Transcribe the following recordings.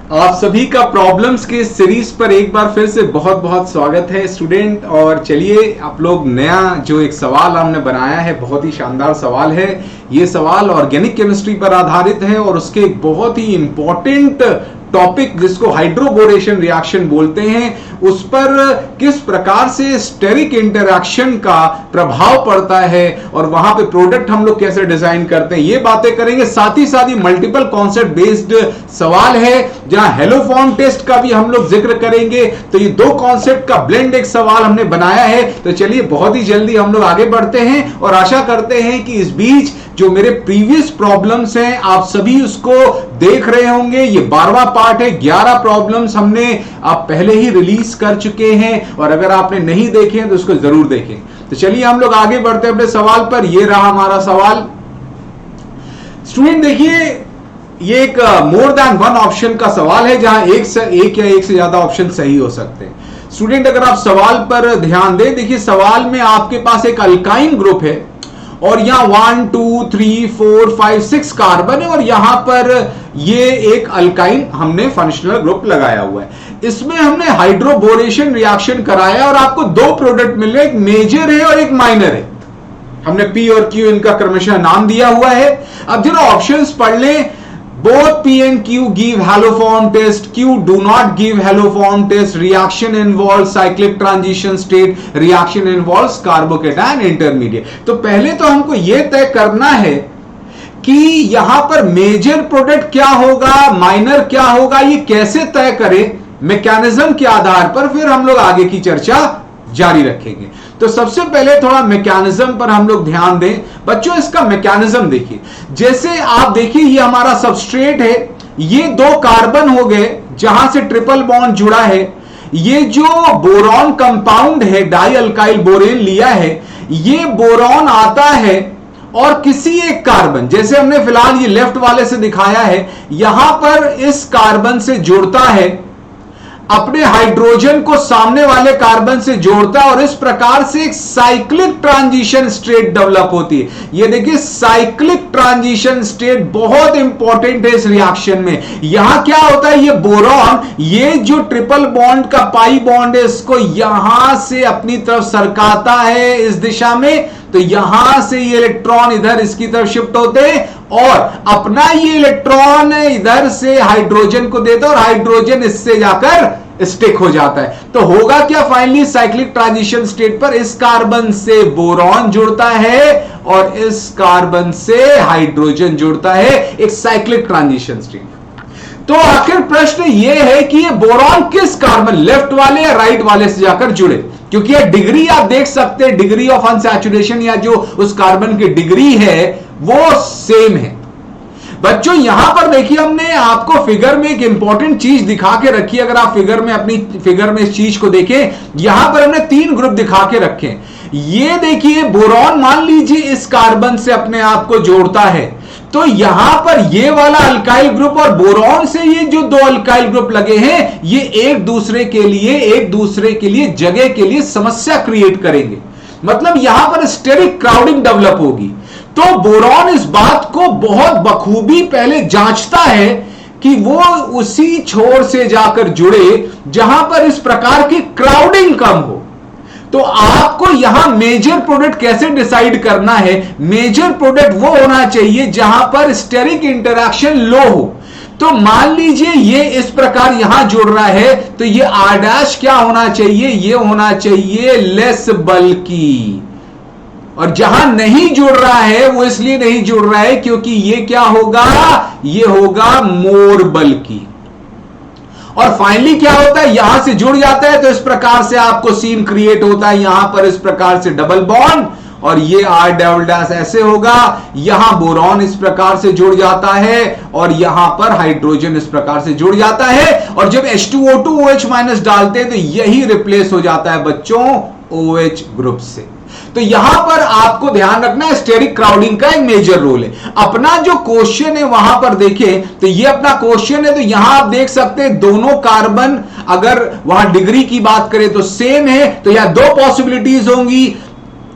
आप सभी का प्रॉब्लम्स के सीरीज पर एक बार फिर से बहुत बहुत स्वागत है स्टूडेंट। और चलिए आप लोग नया जो एक सवाल हमने बनाया है, बहुत ही शानदार सवाल है। ये सवाल ऑर्गेनिक केमिस्ट्री पर आधारित है और उसके एक बहुत ही इंपॉर्टेंट टॉपिक जिसको हाइड्रोबोरेशन रिएक्शन बोलते हैं, उस पर किस प्रकार से स्टेरिक इंटरैक्शन का प्रभाव पड़ता है और वहां पे प्रोडक्ट हम लोग कैसे डिजाइन करते हैं, ये बातें करेंगे। साथ ही साथ मल्टीपल कॉन्सेप्ट बेस्ड सवाल है जहां हेलोफॉर्म टेस्ट का भी हम लोग जिक्र करेंगे। तो ये दो कॉन्सेप्ट का ब्लेंड एक सवाल हमने बनाया है। तो चलिए बहुत ही जल्दी हम लोग आगे बढ़ते हैं और आशा करते हैं कि इस बीच जो मेरे प्रीवियस प्रॉब्लम्स हैं आप सभी उसको देख रहे होंगे। ये 12वां पार्ट है, 11 प्रॉब्लम्स हमने आप पहले ही रिलीज कर चुके हैं और अगर आपने नहीं देखे हैं तो उसको जरूर देखें। तो चलिए हम लोग आगे बढ़ते हैं अपने सवाल पर। ये रहा हमारा सवाल। स्टूडेंट देखिए, ये एक मोर देन वन ऑप्शन का सवाल है जहां एक या एक से ज्यादा ऑप्शन सही हो सकते हैं। स्टूडेंट अगर आप सवाल पर ध्यान दें, देखिए सवाल में आपके पास एक अल्काइन ग्रुप है और यहां 1 2 3 4 5 6 कार्बन है और यहां पर ये एक अल्काइन हमने फंक्शनल ग्रुप लगाया हुआ है। इसमें हमने हाइड्रोबोरेशन रिएक्शन कराया और आपको दो प्रोडक्ट मिल रहे हैं, एक मेजर है और एक माइनर है। हमने पी और क्यू इनका क्रमशः नाम दिया हुआ है। अब जरा ऑप्शंस पढ़ लें। Both P and Q give haloform test. Q do not give haloform test. Reaction involves cyclic transition state. Reaction involves carbocation intermediate. तो पहले तो हमको यह तय करना है कि यहां पर मेजर प्रोडक्ट क्या होगा, माइनर क्या होगा, ये कैसे तय करें। मैकेनिज्म के आधार पर फिर हम लोग आगे की चर्चा जारी रखेंगे। तो सबसे पहले थोड़ा मैकेनिज्म पर हम लोग ध्यान दें। बच्चों इसका मैकेनिज्म देखिए, जैसे आप देखिए ये हमारा सबस्ट्रेट है, ये दो कार्बन हो गए जहां से ट्रिपल बॉन्ड जुड़ा है। ये जो बोरॉन कंपाउंड है, डाई अल्काइल बोरेन लिया है, ये बोरॉन आता है और किसी एक कार्बन, जैसे हमने फिलहाल ये लेफ्ट वाले से दिखाया है, यहां पर इस कार्बन से जुड़ता है, अपने हाइड्रोजन को सामने वाले कार्बन से जोड़ता है और इस प्रकार से एक साइक्लिक ट्रांजिशन स्टेट डेवलप होती है। ये देखिए साइक्लिक ट्रांजिशन स्टेट बहुत इंपॉर्टेंट है इस रिएक्शन में। यहां क्या होता है, ये बोरॉन, ये जो ट्रिपल बॉन्ड का पाई बॉन्ड है, इसको यहां से अपनी तरफ सरकाता है इस दिशा में। तो यहां से ये इलेक्ट्रॉन इधर इसकी तरफ शिफ्ट होते हैं और अपना ये इलेक्ट्रॉन इधर से हाइड्रोजन को देता है और हाइड्रोजन इससे जाकर स्टिक हो जाता है। तो होगा क्या, फाइनली साइक्लिक ट्रांजिशन स्टेट पर इस कार्बन से बोरॉन जुड़ता है और इस कार्बन से हाइड्रोजन जुड़ता है, एक साइक्लिक ट्रांजिशन स्टेट। तो आखिर प्रश्न यह है कि ये बोरॉन किस कार्बन, लेफ्ट वाले या राइट वाले से जाकर जुड़े, क्योंकि ये डिग्री आप देख सकते हैं, डिग्री ऑफ अनसैचुरेशन या जो उस कार्बन की डिग्री है वो सेम है। बच्चों यहां पर देखिए हमने आपको फिगर में एक इंपॉर्टेंट चीज दिखा के रखी है। अगर आप फिगर में अपनी फिगर में इस चीज को देखें, यहां पर हमने 3 ग्रुप दिखा के रखे हैं। ये देखिए बोरॉन मान लीजिए इस कार्बन से अपने आप को जोड़ता है, तो यहां पर ये वाला अल्काइल ग्रुप और बोरॉन से ये जो दो अल्काइल ग्रुप लगे हैं, ये एक दूसरे के लिए जगह के लिए समस्या क्रिएट करेंगे। मतलब यहां पर स्टेरिक क्राउडिंग डेवलप होगी। तो बोरॉन इस बात को बहुत बखूबी पहले जांचता है कि वो उसी छोर से जाकर जुड़े जहां पर इस प्रकार की क्राउडिंग कम हो। तो आपको यहां मेजर प्रोडक्ट कैसे डिसाइड करना है, मेजर प्रोडक्ट वो होना चाहिए जहां पर स्टेरिक इंटरैक्शन लो हो। तो मान लीजिए ये इस प्रकार यहां जुड़ रहा है, तो ये R डैश क्या होना चाहिए, ये होना चाहिए लेस बल्की। और जहां नहीं जुड़ रहा है वो इसलिए नहीं जुड़ रहा है क्योंकि ये क्या होगा, ये होगा मोर बल्की। और फाइनली क्या होता है, यहां से जुड़ जाता है तो इस प्रकार से आपको सीन क्रिएट होता है, यहां पर इस प्रकार से डबल बॉन्ड और ये R डबल डैश ऐसे होगा, यहां बोरॉन इस प्रकार से जुड़ जाता है और यहां पर हाइड्रोजन इस प्रकार से जुड़ जाता है। और जब H2O2 OH माइनस डालते हैं तो यही रिप्लेस हो जाता है बच्चों OH ग्रुप से। तो यहां पर आपको ध्यान रखना है स्टेरिक क्राउडिंग का एक मेजर रोल है। अपना जो क्वेश्चन है वहां पर देखें तो ये अपना क्वेश्चन है, तो यहां आप देख सकते हैं दोनों कार्बन अगर वहां डिग्री की बात करें तो सेम है। तो यहां दो पॉसिबिलिटीज होंगी,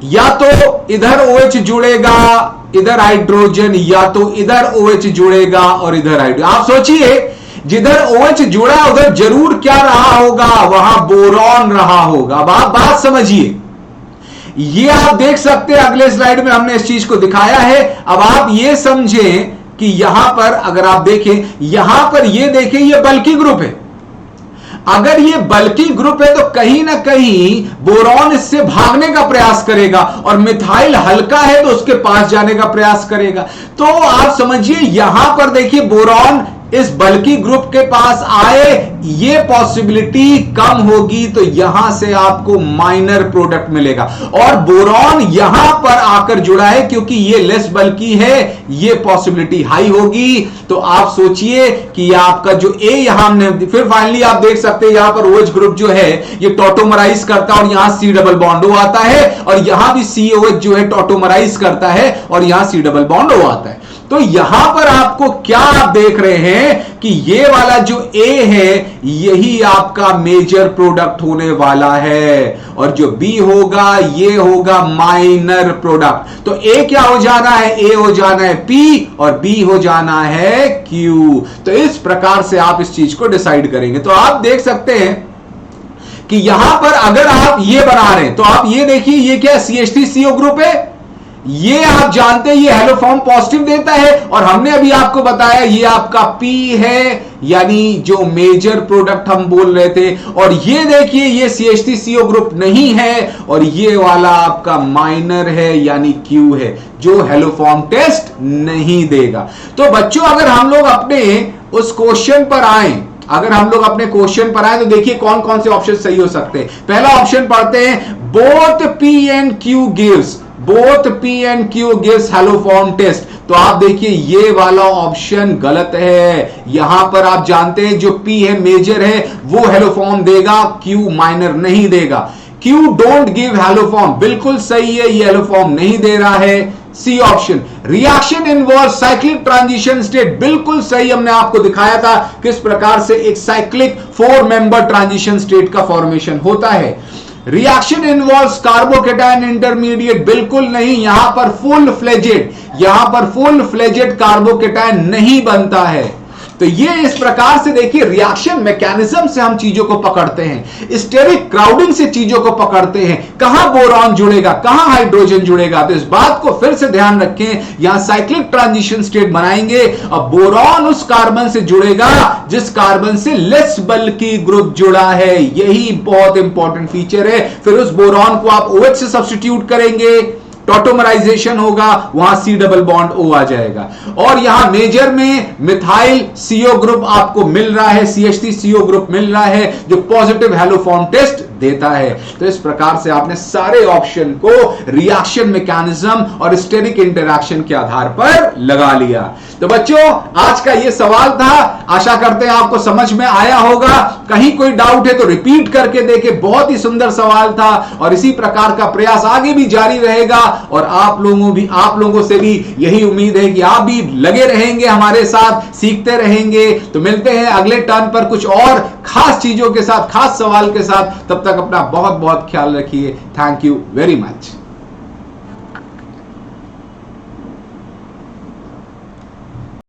या तो इधर OH जुड़ेगा इधर हाइड्रोजन, या तो इधर OH जुड़ेगा और इधर हाइड्रोजन। आप सोचिए जिधर OH जुड़ा उधर जरूर क्या रहा होगा, वहां बोरॉन रहा होगा। अब आप बात समझिए, ये आप देख सकते हैं अगले स्लाइड में हमने इस चीज को दिखाया है। अब आप ये समझें कि यहां पर अगर आप देखें, यहां पर ये देखें, ये बल्की ग्रुप है। अगर ये बल्की ग्रुप है तो कहीं ना कहीं बोरॉन इससे भागने का प्रयास करेगा, और मिथाइल हल्का है तो उसके पास जाने का प्रयास करेगा। तो आप समझिए यहां पर देखिए बोरॉन इस बल्की ग्रुप के पास आए, ये पॉसिबिलिटी कम होगी, तो यहां से आपको माइनर प्रोडक्ट मिलेगा। और बोरॉन यहां पर आकर जुड़ा है क्योंकि ये लेस बल्की है, ये पॉसिबिलिटी हाई होगी। तो आप सोचिए कि आपका जो ए यहां हमने, फिर फाइनली आप देख सकते हैं यहां पर OH ग्रुप जो है ये टॉटोमराइज करता है और यहां C डबल बॉन्ड O आता है, और यहां भी COH जो है टॉटोमराइज करता है और यहां C डबल बॉन्ड O आता है। तो यहां पर आपको क्या आप देख रहे हैं कि ये वाला जो A है यही आपका मेजर प्रोडक्ट होने वाला है, और जो B होगा ये होगा माइनर प्रोडक्ट। तो A क्या हो जाना है, A हो जाना है P और B हो जाना है Q। तो इस प्रकार से आप इस चीज को डिसाइड करेंगे। तो आप देख सकते हैं कि यहां पर अगर आप ये बना रहे हैं तो आप ये देखिए, ये क्या CH3CO ग्रुप है, ये आप जानते हैं ये हेलोफॉर्म पॉजिटिव देता है, और हमने अभी आपको बताया ये आपका P है, यानी जो मेजर प्रोडक्ट हम बोल रहे थे। और ये देखिए ये CH3CO ग्रुप नहीं है, और ये वाला आपका माइनर है यानी Q है, जो हेलोफॉर्म टेस्ट नहीं देगा। तो बच्चों अगर हम लोग अपने उस क्वेश्चन पर आए, अगर हम लोग अपने क्वेश्चन पर आए तो देखिए कौन कौन से ऑप्शन सही हो सकते हैं। पहला ऑप्शन पढ़ते हैं, both P and Q gives, both P and Q gives haloform test. तो आप देखिए ये वाला ऑप्शन गलत है। यहां पर आप जानते हैं जो P है मेजर है वो हेलोफॉर्म देगा, Q माइनर नहीं देगा। Q डोंट गिव हेलोफॉर्म, बिल्कुल सही है, ये हेलोफॉर्म नहीं दे रहा है। C option, reaction involve cyclic transition state, बिल्कुल सही, हमने आपको दिखाया था किस प्रकार से एक साइक्लिक 4 मेंबर ट्रांजिशन स्टेट का फॉर्मेशन होता है। रिएक्शन इन्वॉल्व्स कार्बोकेटायन इंटरमीडिएट, बिल्कुल नहीं, यहां पर फुल फ्लेजेड कार्बोकेटायन नहीं बनता है। तो ये इस प्रकार से देखिए रिएक्शन मैकेनिज्म से हम चीजों को पकड़ते हैं, स्टेरिक क्राउडिंग से चीजों को पकड़ते हैं, कहां बोरॉन जुड़ेगा, कहां हाइड्रोजन जुड़ेगा। तो इस बात को फिर से ध्यान रखें, यहां साइक्लिक ट्रांजिशन स्टेट बनाएंगे, अब बोरॉन उस कार्बन से जुड़ेगा जिस कार्बन से लेस बल्की ग्रुप जुड़ा है, यही बहुत इंपॉर्टेंट फीचर है। फिर उस बोरॉन को आप OH से सब्स्टिट्यूट करेंगे, टॉटोमराइजेशन होगा, वहां C डबल बॉन्ड O आ जाएगा। और यहां मेजर में मिथाइल CO ग्रुप आपको मिल रहा है, CH3CO ग्रुप मिल रहा है जो पॉजिटिव हेलोफॉर्म टेस्ट देता है। तो इस प्रकार से आपने सारे ऑप्शन को रिएक्शन मैकेनिज्म और स्टेरिक इंटरैक्शन के आधार पर लगा लिया। तो बच्चों आज का ये सवाल था, आशा करते हैं आपको समझ में आया होगा। कहीं कोई डाउट है तो रिपीट करके देखें, बहुत ही सुंदर सवाल था, और इसी प्रकार का प्रयास आगे भी जारी रहेगा। और आप लोगों से भी यही उम्मीद है कि आप भी लगे रहेंगे हमारे साथ, सीखते रहेंगे। तो मिलते हैं अगले टर्न पर कुछ और खास चीजों के साथ, खास सवाल के साथ। तब तक अपना बहुत बहुत ख्याल रखिए। Thank you very much.